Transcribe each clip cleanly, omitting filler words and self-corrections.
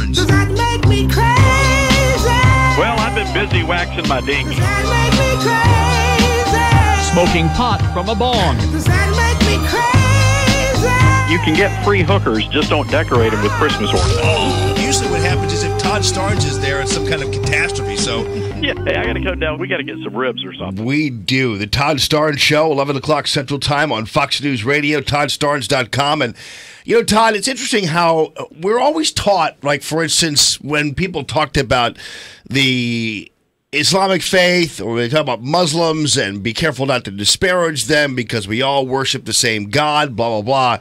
Starnes. Does that make me crazy? Well, I've been busy waxing my dinghy. Does that make me crazy? Smoking pot from a bong. Does that make me crazy? You can get free hookers, just don't decorate them with Christmas ornaments. Usually what happens is if Todd Starnes is there, it's some kind of catastrophe. So Yeah, hey, I got to come down. We got to get some ribs or something. We do. The Todd Starnes Show, 11 o'clock Central Time on Fox News Radio, ToddStarnes.com. And, you know, Todd, it's interesting how we're always taught, like, for instance, when people talked about the Islamic faith, or they talk about Muslims and be careful not to disparage them because we all worship the same God, blah, blah, blah.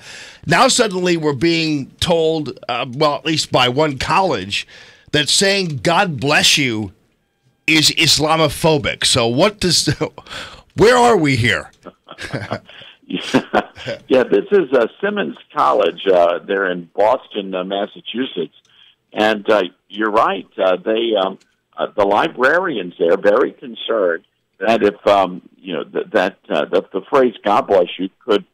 Now suddenly we're being told, well, at least by one college, that saying God bless you is Islamophobic. So where are we here? Yeah, this is Simmons College. They're in Boston, Massachusetts. And you're right. The librarians there are very concerned that if that the phrase "God bless you" could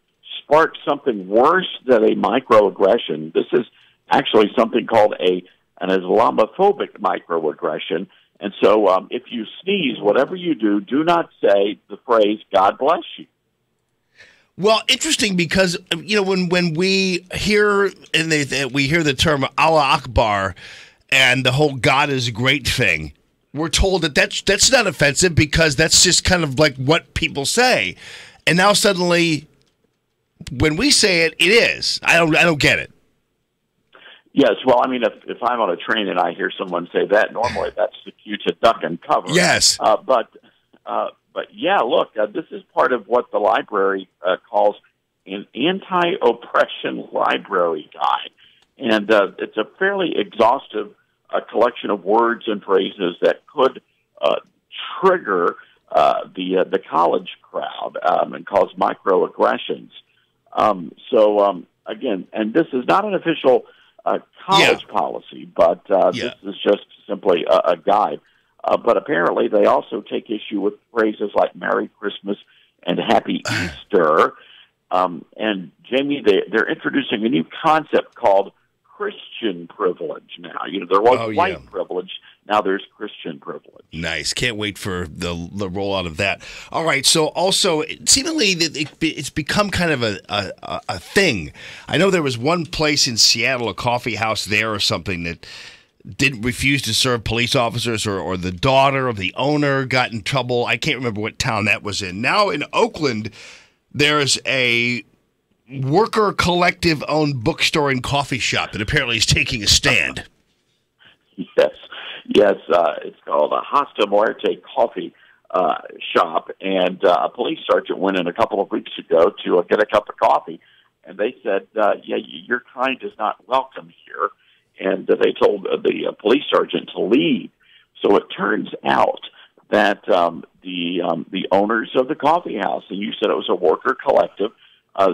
spark something worse than a microaggression. This is actually something called an Islamophobic microaggression. And so, if you sneeze, whatever you do not say the phrase "God bless you." Well, interesting because when we hear we hear the term Allah Akbar and the whole God is great thing, we're told that that's not offensive because that's just kind of like what people say. And now suddenly, when we say it, it is. I don't get it. Yes, well, I mean, if I'm on a train and I hear someone say that, normally that's the cue to duck and cover. Yes. But yeah, look, this is part of what the library calls an anti-oppression library guide. And it's a fairly exhaustive collection of words and phrases that could trigger the college crowd and cause microaggressions. Again, and this is not an official college policy, but this is just simply a guide. But apparently they also take issue with phrases like Merry Christmas and Happy Easter. And, Jamie, they're introducing a new concept called Christian privilege now. There was white privilege. Now there's Christian privilege. Nice. Can't wait for the rollout of that. All right. So also, seemingly it's become kind of a thing. I know there was one place in Seattle, a coffee house there or something, that didn't refuse to serve police officers, or the daughter of the owner got in trouble. I can't remember what town that was in. Now in Oakland, there's a worker collective-owned bookstore and coffee shop that apparently is taking a stand. Yes. It's called a Hasta Muerte coffee shop, and a police sergeant went in a couple of weeks ago to get a cup of coffee, and they said, your kind is not welcome here, and they told the police sergeant to leave. So it turns out that the owners of the coffee house, and you said it was a worker collective,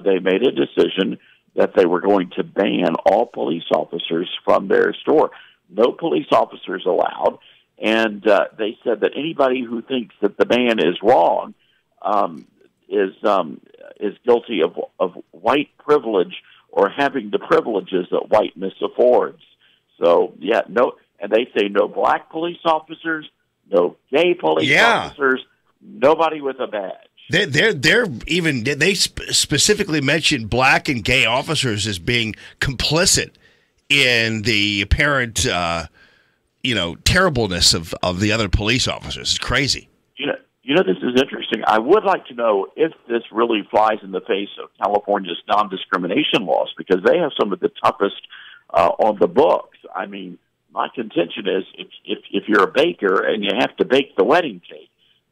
they made a decision that they were going to ban all police officers from their store. No police officers allowed, and they said that anybody who thinks that the ban is wrong is guilty of white privilege or having the privileges that whiteness affords. So, and they say no black police officers, no gay police officers, nobody with a badge. They specifically mentioned black and gay officers as being complicit in the apparent, terribleness of the other police officers. It's crazy. This is interesting. I would like to know if this really flies in the face of California's non-discrimination laws, because they have some of the toughest on the books. I mean, my contention is if you're a baker and you have to bake the wedding cake,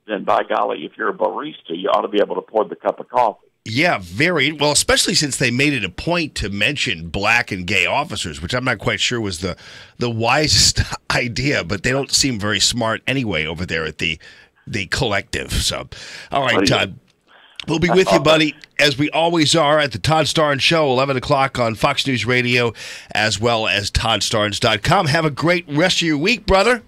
then by golly, if you're a barista, you ought to be able to pour the cup of coffee. Yeah, very well, especially since they made it a point to mention black and gay officers, which I'm not quite sure was the wisest idea, but they don't seem very smart anyway over there at the collective. So, all right, Todd, we'll be with you, buddy, as we always are at the Todd Starnes Show, 11 o'clock on Fox News Radio, as well as ToddStarnes.com. Have a great rest of your week, brother.